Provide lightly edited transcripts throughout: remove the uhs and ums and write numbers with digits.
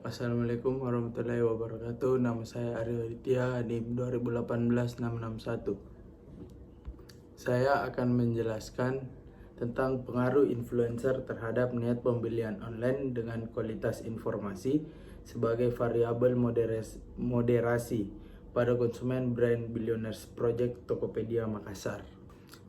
Assalamualaikum warahmatullahi wabarakatuh. Nama saya Aryo Aditya, NIM 2018-661. Saya akan menjelaskan tentang pengaruh influencer terhadap niat pembelian online dengan kualitas informasi sebagai variabel moderasi pada konsumen brand Billionaires Project Tokopedia Makassar.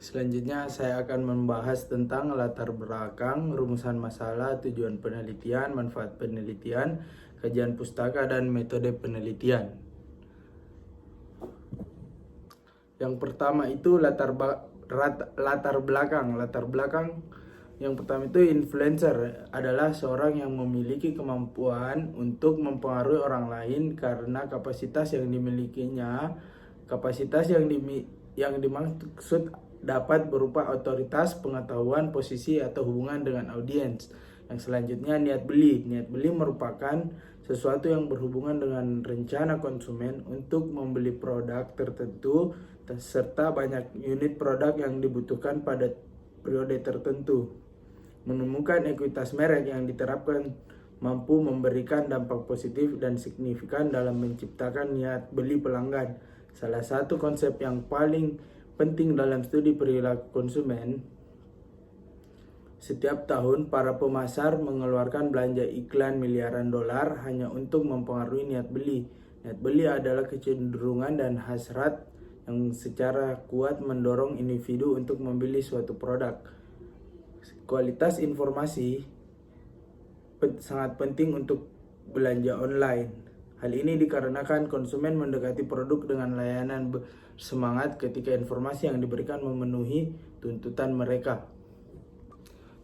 Selanjutnya saya akan membahas tentang latar belakang, rumusan masalah, tujuan penelitian, manfaat penelitian, kajian pustaka, dan metode penelitian. Yang pertama itu latar belakang. Yang pertama itu influencer adalah seorang yang memiliki kemampuan untuk mempengaruhi orang lain karena kapasitas yang dimilikinya. Kapasitas yang dimaksud dapat berupa otoritas, pengetahuan, posisi, atau hubungan dengan audiens. Yang selanjutnya niat beli. Niat beli merupakan sesuatu yang berhubungan dengan rencana konsumen untuk membeli produk tertentu serta banyak unit produk yang dibutuhkan pada periode tertentu. Menemukan ekuitas merek yang diterapkan mampu memberikan dampak positif dan signifikan dalam menciptakan niat beli pelanggan. Salah satu konsep yang paling penting dalam studi perilaku konsumen, setiap tahun para pemasar mengeluarkan belanja iklan miliaran dolar hanya untuk mempengaruhi niat beli. Niat beli adalah kecenderungan dan hasrat yang secara kuat mendorong individu untuk membeli suatu produk. Kualitas informasi sangat penting untuk belanja online. Hal ini dikarenakan konsumen mendekati produk dengan layanan bersemangat ketika informasi yang diberikan memenuhi tuntutan mereka.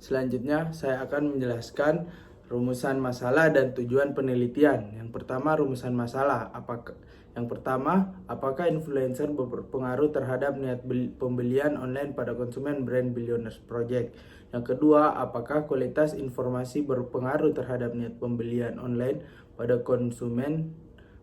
Selanjutnya, saya akan menjelaskan rumusan masalah dan tujuan penelitian. Yang pertama, rumusan masalah. Apakah influencer berpengaruh terhadap niat pembelian online pada konsumen brand Billionaires Project? Yang kedua, apakah kualitas informasi berpengaruh terhadap niat pembelian online pada konsumen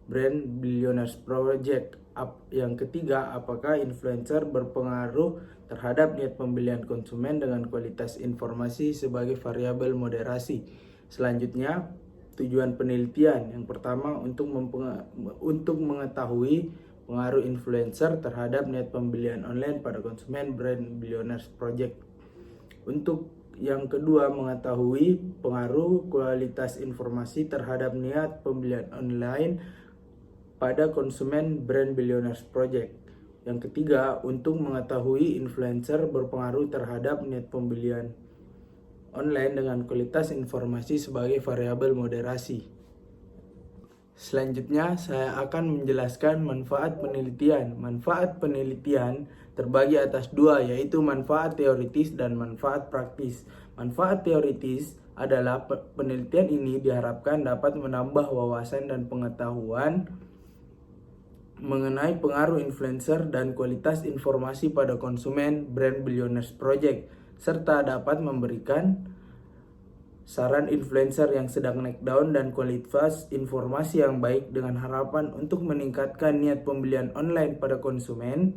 brand Billionaires Project? Yang ketiga, apakah influencer berpengaruh terhadap niat pembelian konsumen dengan kualitas informasi sebagai variabel moderasi? Selanjutnya, tujuan penelitian. Yang pertama, untuk mengetahui pengaruh influencer terhadap niat pembelian online pada konsumen brand Billionaires Project. Untuk yang kedua, mengetahui pengaruh kualitas informasi terhadap niat pembelian online pada konsumen brand Billionaires Project. Yang ketiga, untuk mengetahui influencer berpengaruh terhadap niat pembelian online dengan kualitas informasi sebagai variabel moderasi. Selanjutnya, saya akan menjelaskan manfaat penelitian. Manfaat penelitian terbagi atas dua, yaitu manfaat teoritis dan manfaat praktis. Manfaat teoritis adalah penelitian ini diharapkan dapat menambah wawasan dan pengetahuan mengenai pengaruh influencer dan kualitas informasi pada konsumen brand Billionaires Project, serta dapat memberikan saran influencer yang sedang naik daun dan kualitas informasi yang baik dengan harapan untuk meningkatkan niat pembelian online pada konsumen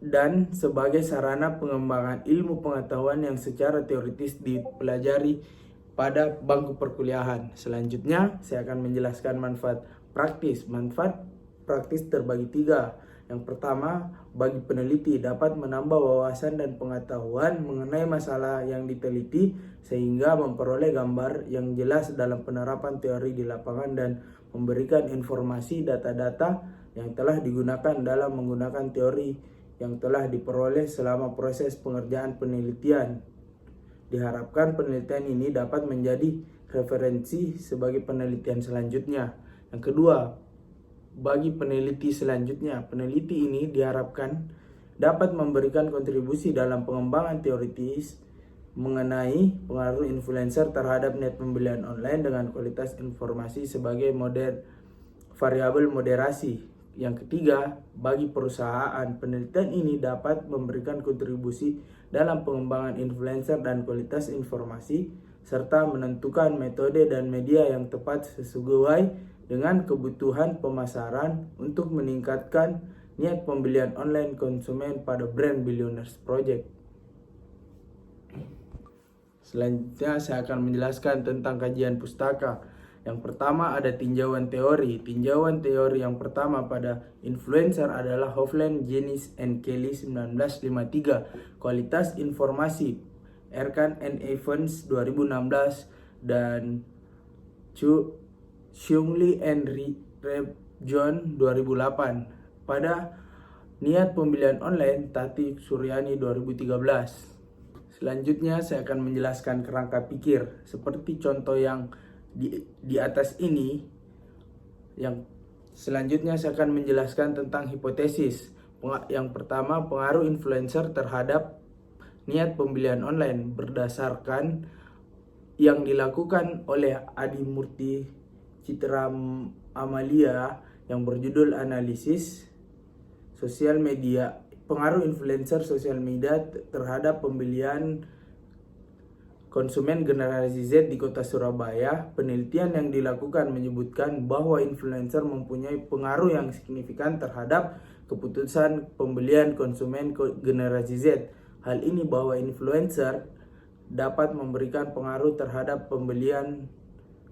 dan sebagai sarana pengembangan ilmu pengetahuan yang secara teoritis dipelajari pada bangku perkuliahan. Selanjutnya, saya akan menjelaskan manfaat praktis. Manfaat praktis terbagi tiga. Yang pertama, bagi peneliti dapat menambah wawasan dan pengetahuan mengenai masalah yang diteliti sehingga memperoleh gambar yang jelas dalam penerapan teori di lapangan dan memberikan informasi data-data yang telah digunakan dalam menggunakan teori yang telah diperoleh selama proses pengerjaan penelitian. Diharapkan penelitian ini dapat menjadi referensi sebagai penelitian selanjutnya. Yang kedua, bagi peneliti selanjutnya, peneliti ini diharapkan dapat memberikan kontribusi dalam pengembangan teoritis mengenai pengaruh influencer terhadap niat pembelian online dengan kualitas informasi sebagai variabel moderasi. Yang ketiga, bagi perusahaan, penelitian ini dapat memberikan kontribusi dalam pengembangan influencer dan kualitas informasi serta menentukan metode dan media yang tepat sesuai dengan kebutuhan pemasaran untuk meningkatkan niat pembelian online konsumen pada brand Billionaires Project. Selanjutnya saya akan menjelaskan tentang kajian pustaka. Yang pertama ada tinjauan teori. Tinjauan teori yang pertama pada influencer adalah Hovland, Jennings, and Kelly 1953. Kualitas informasi Erkan and Evans 2016 dan Xiongli and Reb John 2008. Pada niat pembelian online Tati Suryani 2013. Selanjutnya saya akan menjelaskan kerangka pikir seperti contoh yang di atas ini. Yang selanjutnya saya akan menjelaskan tentang hipotesis. Yang pertama, pengaruh influencer terhadap niat pembelian online berdasarkan yang dilakukan oleh Adi Murti Citra Amalia yang berjudul analisis sosial media. Pengaruh influencer sosial media terhadap pembelian konsumen generasi Z di kota Surabaya. Penelitian yang dilakukan menyebutkan bahwa influencer mempunyai pengaruh yang signifikan terhadap keputusan pembelian konsumen generasi Z. Hal ini bahwa influencer dapat memberikan pengaruh terhadap pembelian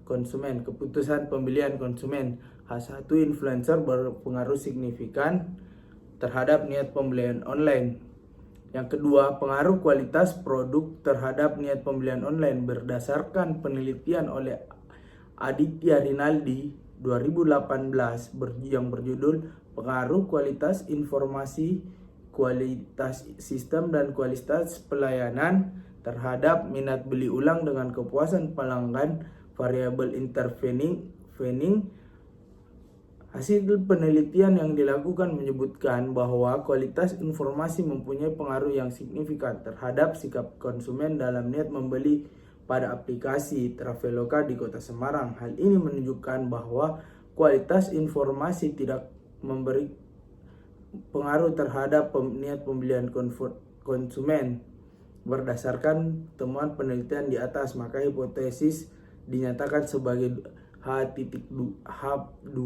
konsumen, keputusan pembelian konsumen. H1 influencer berpengaruh signifikan terhadap niat pembelian online. Yang kedua, pengaruh kualitas produk terhadap niat pembelian online berdasarkan penelitian oleh Aditya Rinaldi 2018 yang berjudul Pengaruh Kualitas Informasi, Kualitas Sistem dan Kualitas Pelayanan terhadap minat beli ulang dengan kepuasan pelanggan variabel intervening. Hasil penelitian yang dilakukan menyebutkan bahwa kualitas informasi mempunyai pengaruh yang signifikan terhadap sikap konsumen dalam niat membeli pada aplikasi Traveloka di Kota Semarang. Hal ini menunjukkan bahwa kualitas informasi tidak memberi pengaruh terhadap niat pembelian konsumen. Berdasarkan temuan penelitian di atas, maka hipotesis dinyatakan sebagai H2,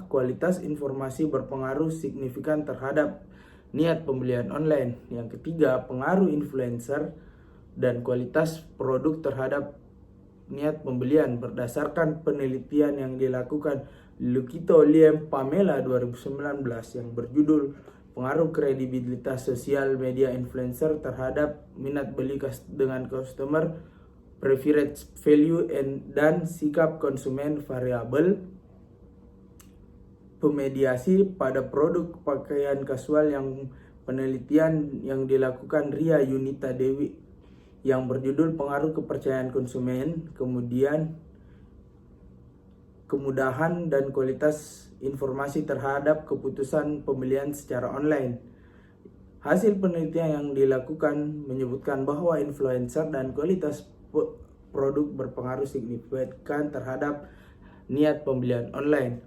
kualitas informasi berpengaruh signifikan terhadap niat pembelian online. Yang ketiga, pengaruh influencer dan kualitas produk terhadap niat pembelian berdasarkan penelitian yang dilakukan Lukito Liem Pamela 2019 yang berjudul Pengaruh Kredibilitas Sosial Media Influencer terhadap minat beli dengan customer preference value dan sikap konsumen variabel pemediasi pada produk pakaian kasual. Yang penelitian yang dilakukan Ria Yunita Dewi yang berjudul Pengaruh Kepercayaan Konsumen, kemudian kemudahan dan kualitas informasi terhadap keputusan pembelian secara online. Hasil penelitian yang dilakukan menyebutkan bahwa influencer dan kualitas produk berpengaruh signifikan terhadap niat pembelian online.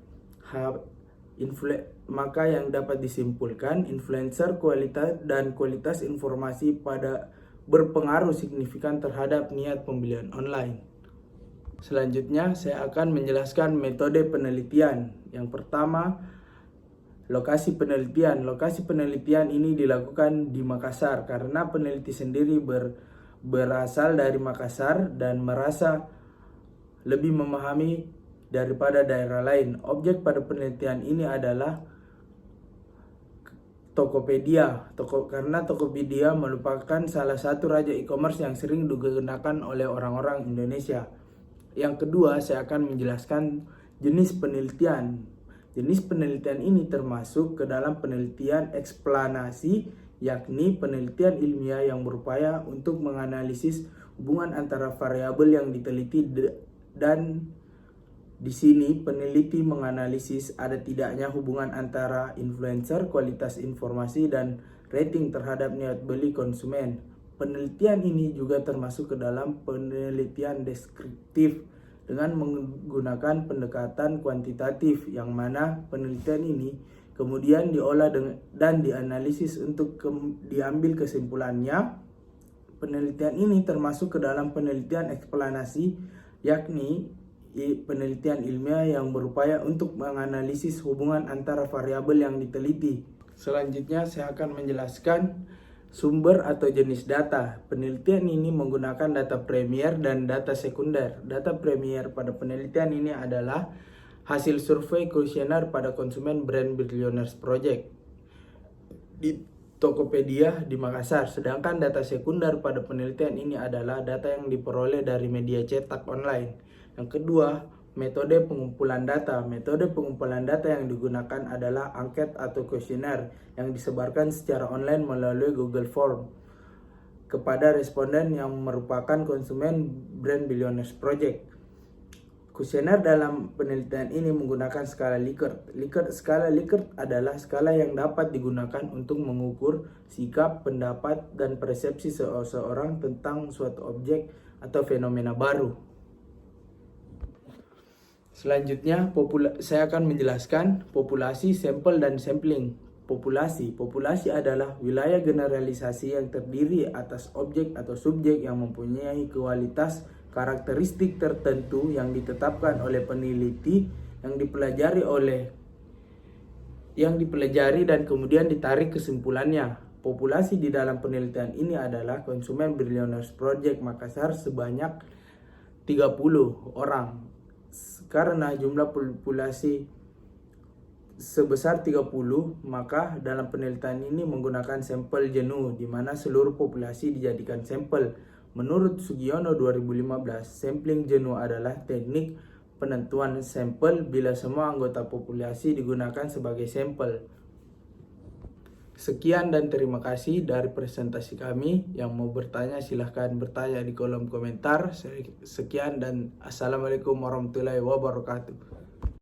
Maka yang dapat disimpulkan, influencer kualitas dan kualitas informasi pada berpengaruh signifikan terhadap niat pembelian online. Selanjutnya saya akan menjelaskan metode penelitian. Yang pertama, lokasi penelitian. Lokasi penelitian ini dilakukan di Makassar karena peneliti sendiri berasal dari Makassar dan merasa lebih memahami daripada daerah lain. Objek pada penelitian ini adalah Tokopedia. Karena Tokopedia merupakan salah satu raja e-commerce yang sering digunakan oleh orang-orang Indonesia. Yang kedua, saya akan menjelaskan jenis penelitian. Jenis penelitian ini termasuk ke dalam penelitian eksplanasi, yakni penelitian ilmiah yang berupaya untuk menganalisis hubungan antara variabel yang diteliti dan di sini peneliti menganalisis ada tidaknya hubungan antara influencer, kualitas informasi, dan rating terhadap niat beli konsumen. Penelitian ini juga termasuk ke dalam penelitian deskriptif dengan menggunakan pendekatan kuantitatif, yang mana penelitian ini kemudian diolah dan dianalisis untuk diambil kesimpulannya. Penelitian ini termasuk ke dalam penelitian eksplanasi, yakni penelitian ilmiah yang berupaya untuk menganalisis hubungan antara variabel yang diteliti. Selanjutnya saya akan menjelaskan Sumber atau jenis data. Penelitian ini menggunakan data primer dan data sekunder. Data primer pada penelitian ini adalah hasil survei kuesioner pada konsumen brand Billionaires Project di Tokopedia di Makassar. Sedangkan data sekunder pada penelitian ini adalah data yang diperoleh dari media cetak online. Yang kedua, metode pengumpulan data. Metode pengumpulan data yang digunakan adalah angket atau kuesioner yang disebarkan secara online melalui Google Form kepada responden yang merupakan konsumen brand Billionaires Project. Kuesioner dalam penelitian ini menggunakan skala Likert. Skala Likert adalah skala yang dapat digunakan untuk mengukur sikap, pendapat, dan persepsi seseorang tentang suatu objek atau fenomena baru. Selanjutnya, saya akan menjelaskan populasi, sampel, dan sampling. Populasi adalah wilayah generalisasi yang terdiri atas objek atau subjek yang mempunyai kualitas karakteristik tertentu yang ditetapkan oleh peneliti, yang dipelajari dan kemudian ditarik kesimpulannya. Populasi di dalam penelitian ini adalah konsumen Billionaires Project Makassar sebanyak 30 orang. Karena jumlah populasi sebesar 30, maka dalam penelitian ini menggunakan sampel jenuh, di mana seluruh populasi dijadikan sampel. Menurut Sugiono 2015, sampling jenuh adalah teknik penentuan sampel bila semua anggota populasi digunakan sebagai sampel. Sekian dan terima kasih dari presentasi kami. Yang mau bertanya silahkan bertanya di kolom komentar. Sekian dan assalamualaikum warahmatullahi wabarakatuh.